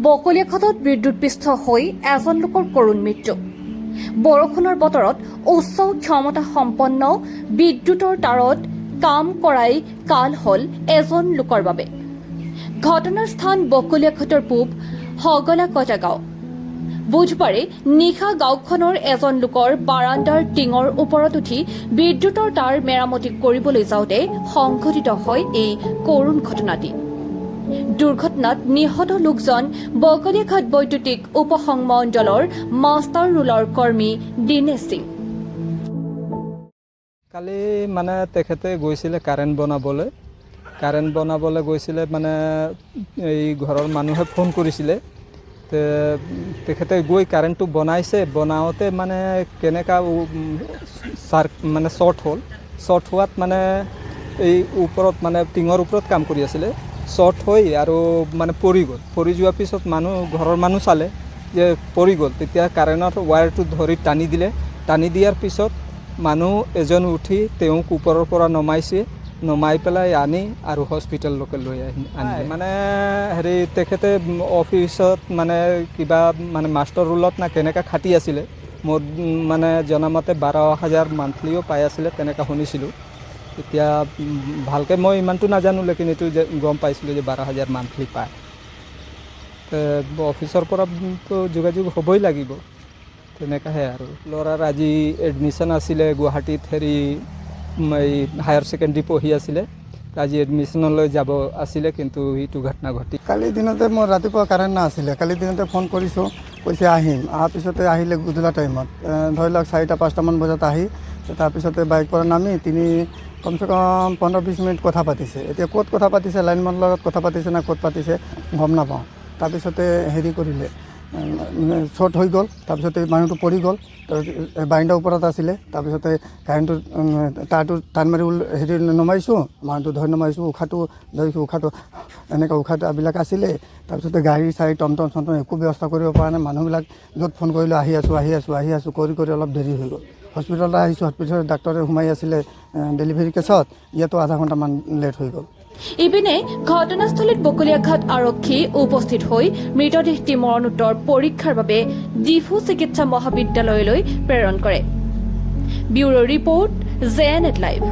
বকলিয়াঘাটত বিদ্যুৎপৃষ্ঠ হৈ এজন লোকৰ কৰুণ মৃত্যু। বৰষুণৰ বতৰত উচ্চ ক্ষমতা সম্পন্ন বিদ্যুতৰ তাৰত কাম কৰাই কাল হল এজন লোকৰ বাবে। ঘটনাৰ স্থান বকলিয়াঘাটৰ পূব হগলাকটা গাঁও। বুধবাৰে নিশা গাঁওখনৰ এজন লোকৰ বাৰাণ্ডাৰ টিঙৰ ওপৰত উঠি বিদ্যুতৰ তাঁৰ মেৰামতি কৰিবলৈ যাওঁতে সংঘটিত হয় এই কৰুণ ঘটনাটি। দুৰ্ঘটনাত নিহত লোকজন বকলিয়াঘাট বৈদ্যুতিক উপসংমণ্ডলৰ মাষ্টাৰ ৰোলৰ কৰ্মী দিনেশ সিং। কালি মানে তেখেতে গৈছিলে কাৰেণ্ট বনাবলৈ গৈছিলে মানে এই ঘৰৰ মানুহে ফোন কৰিছিলে। তেখেতে গৈ কাৰেণ্টটো বনাওঁতে মানে কেনেকা মানে শ্বৰ্ট হোৱাত মানে এই ওপৰত মানে টিঙৰ ওপৰত কাম কৰি আছিলে, শ্বৰ্ট হৈ আৰু মানে পৰি যোৱাৰ পিছত ঘৰৰ মানুহ চালে যে পৰি গ'ল। তেতিয়া কাৰেণ্টৰ ৱায়াৰটো ধৰি টানি দিয়াৰ পিছত মানুহ এজন উঠি তেওঁক ওপৰৰ পৰা নমাই পেলাই আনি আৰু হস্পিটেললৈকে লৈ আনি মানে তেখেতে অফিচত মানে কিবা মানে মাষ্টাৰ ৰোলত না কেনেকৈ খাটি আছিলে। মোৰ মানে জনামতে 12,000 মান্থলিও পাই আছিলে তেনেকৈ শুনিছিলোঁ। এতিয়া ভালকৈ মই ইমানটো নাজানো, লেকিন এইটো গম পাইছিলোঁ যে 12,000 মান্থলি পায়। অফিচৰ পৰাতো যোগাযোগ হ'বই লাগিব, তেনেকুৱাহে আৰু। ল'ৰাৰ আজি এডমিশ্যন আছিলে গুৱাহাটীত, এই হায়াৰ ছেকেণ্ডেৰী পঢ়ি আছিলে। আজি এডমিশ্যনলৈ যাব আছিলে, কিন্তু এইটো ঘটনা ঘটি। কালি দিনতে মোৰ ৰাতিপুৱা কাৰেণ্ট নাছিলে। কালি দিনতে ফোন কৰিছোঁ, কৈছে আহিম। অহাৰ পিছতে আহিলে গধূলা টাইমত, ধৰি লওক 4টা-5টামান বজাত আহি তাৰপিছতে বাইক পৰা নামি তিনি কমচে কম 15-20 মিনিট কথা পাতিছে। এতিয়া ক'ত কথা পাতিছে, লাইনমেনৰ লগত কথা পাতিছে না ক'ত পাতিছে গম নাপাওঁ। তাৰপিছতে কৰিলে, শ্বৰ্ট হৈ গ'ল। তাৰপিছতে মানুহটো পৰি গ'ল। বাৰাণ্ডাৰ ওপৰত আছিলে। তাৰপিছতে কাৰেণ্টটো তাঁৰটো টান মাৰি নমাইছোঁ, মানুহটো ধৰি নমাইছোঁ, উশাহটো এনেকৈ উশাহবিলাক আছিলে। তাৰপিছতে গাড়ী টমটম একো ব্যৱস্থা কৰিব পৰা নাই। মানুহবিলাক য'ত ফোন কৰিলোঁ আহি আছোঁ কৰি অলপ দেৰি হৈ গ'ল। হস্পিটেলত আহিছোঁ, হস্পিটেলত ডাক্তৰে সোমাই আছিলে ডেলিভাৰী কেছত, ইয়াতো আধা ঘণ্টামান লেট হৈ গ'ল। ইপিনে ঘটনাস্থলীত বকলিয়াঘাট আৰক্ষী উপস্থিত হৈ মৃতদেহটি মৰণোত্তৰ পৰীক্ষাৰ বাবে ডিফু চিকিৎসা মহাবিদ্যালয়লৈ প্ৰেৰণ কৰে। Bureau report, JNNet live.